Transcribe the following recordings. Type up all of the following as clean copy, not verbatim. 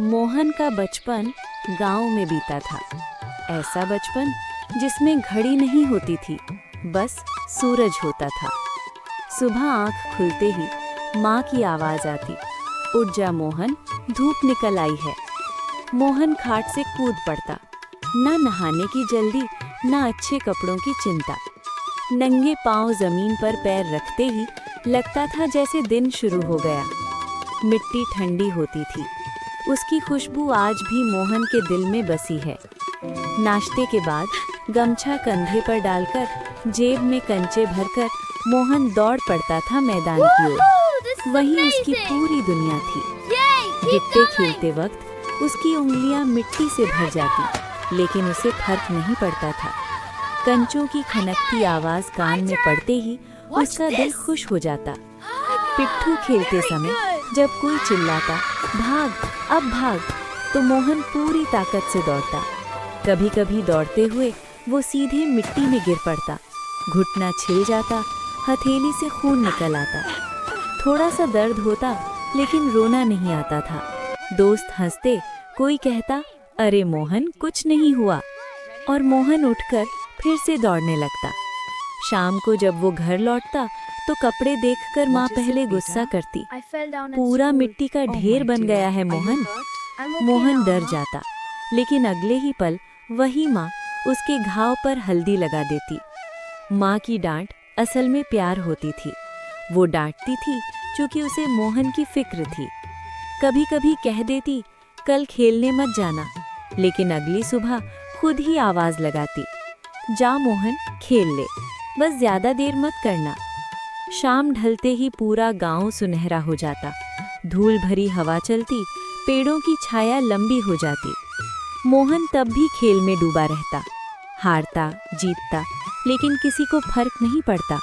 मोहन का बचपन गांव में बीता था। ऐसा बचपन जिसमें घड़ी नहीं होती थी, बस सूरज होता था। सुबह आंख खुलते ही माँ की आवाज़ आती, उठ जा मोहन, धूप निकल आई है। मोहन खाट से कूद पड़ता, ना नहाने की जल्दी, ना अच्छे कपड़ों की चिंता। नंगे पांव जमीन पर पैर रखते ही लगता था जैसे दिन शुरू हो गया। मिट्टी ठंडी होती थी, उसकी खुशबू आज भी मोहन के दिल में बसी है। नाश्ते के बाद गमछा कंधे पर डालकर जेब में कंचे भरकर मोहन दौड़ पड़ता था मैदान की ओर। वहीं उसकी पूरी दुनिया थी। गिट्टे खेलते वक्त उसकी उंगलियां मिट्टी से भर जाती, लेकिन उसे फर्क नहीं पड़ता था। कंचों की खनकती आवाज कान में पड़ते ही उसका दिल खुश हो जाता। पिट्ठू खेलते समय जब कोई चिल्लाता, भाग अब भाग, तो मोहन पूरी ताकत से दौड़ता। कभी कभी दौड़ते हुए वो सीधे मिट्टी में गिर पड़ता, घुटना छिल जाता, हथेली से खून निकल आता। थोड़ा सा दर्द होता, लेकिन रोना नहीं आता था। दोस्त हंसते, कोई कहता, अरे मोहन कुछ नहीं हुआ, और मोहन उठकर फिर से दौड़ने लगता। शाम को जब वो घर लौटता तो कपड़े देखकर माँ पहले गुस्सा करती, पूरा मिट्टी का ढेर बन गया है मोहन। मोहन डर जाता, लेकिन अगले ही पल वही माँ उसके घाव पर हल्दी लगा देती। माँ की डांट असल में प्यार होती थी। वो डांटती थी क्योंकि उसे मोहन की फिक्र थी। कभी कभी कह देती, कल खेलने मत जाना, लेकिन अगली सुबह खुद ही आवाज लगाती, जा मोहन खेल ले, बस ज्यादा देर मत करना। शाम ढलते ही पूरा गांव सुनहरा हो जाता। धूल भरी हवा चलती, पेड़ों की छाया लंबी हो जाती। मोहन तब भी खेल में डूबा रहता, हारता जीतता, लेकिन किसी को फर्क नहीं पड़ता,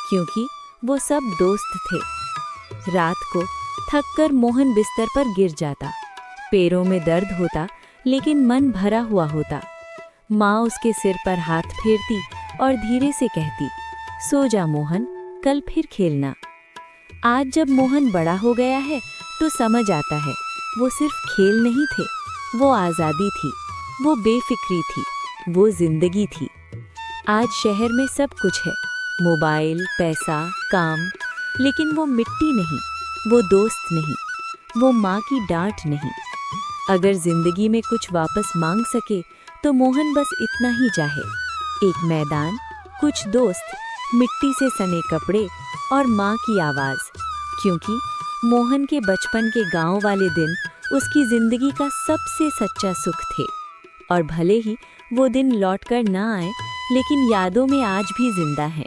क्योंकि वो सब दोस्त थे। रात को थककर मोहन बिस्तर पर गिर जाता। पैरों में दर्द होता, लेकिन मन भरा हुआ होता। माँ उसके सिर पर हाथ फेरती और धीरे से कहती, सो जा मोहन, कल फिर खेलना। आज जब मोहन बड़ा हो गया है तो समझ आता है, वो सिर्फ खेल नहीं थे, वो आज़ादी थी, वो बेफिक्री थी, वो जिंदगी थी। आज शहर में सब कुछ है, मोबाइल, पैसा, काम, लेकिन वो मिट्टी नहीं, वो दोस्त नहीं, वो माँ की डांट नहीं। अगर जिंदगी में कुछ वापस मांग सके तो मोहन बस इतना ही चाहे, एक मैदान, कुछ दोस्त, मिट्टी से सने कपड़े और माँ की आवाज़, क्योंकि मोहन के बचपन के गांव वाले दिन उसकी ज़िंदगी का सबसे सच्चा सुख थे। और भले ही वो दिन लौटकर ना आए, लेकिन यादों में आज भी जिंदा हैं।